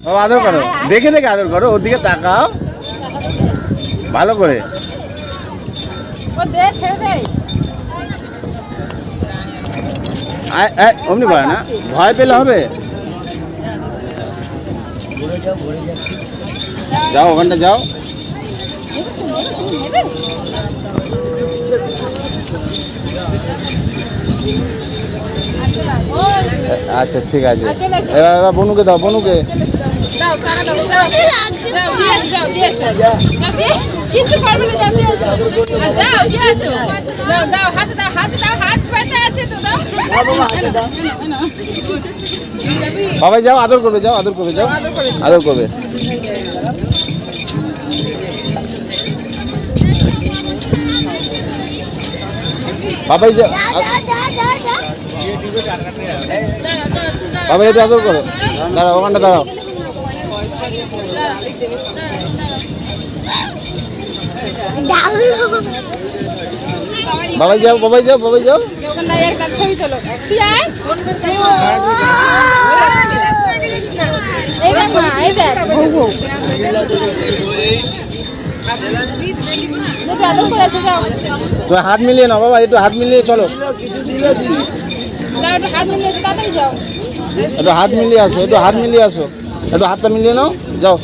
বাবা আদর করো, দেখে দেখে আদর করো, ওর দিকে তাকাও ভালো করে। অমনি ভয় না, ভয় পেলে হবে। যাও ওখানটা যাও। আচ্ছা ঠিক আছে, এবার এবার বনুকে দাও, বনুকে। কিছু করবে না, দাও দিয়ে আসো, দাও দাও হাতে দাও, হাতে দাও, হাত পাতে আছে তো দাও। বাবাই যাও, আদর করবে, যাও আদর করবে, যাও আদর করবে। বাবাই যাও, বাবাই একটু আদর করো। দাঁড়াও ওখানটা দাঁড়াও। বাবাই যাও, বাবাই যাও, বাবাই যাও। তো হাত মিলিয়ে নাও বাবা, একটু হাত মিলিয়ে চলো, একটু হাত মিলিয়ে আসো, একটু হাত মিলিয়ে আসো, একটু হাতটা মিলিয়ে নাও, যাও।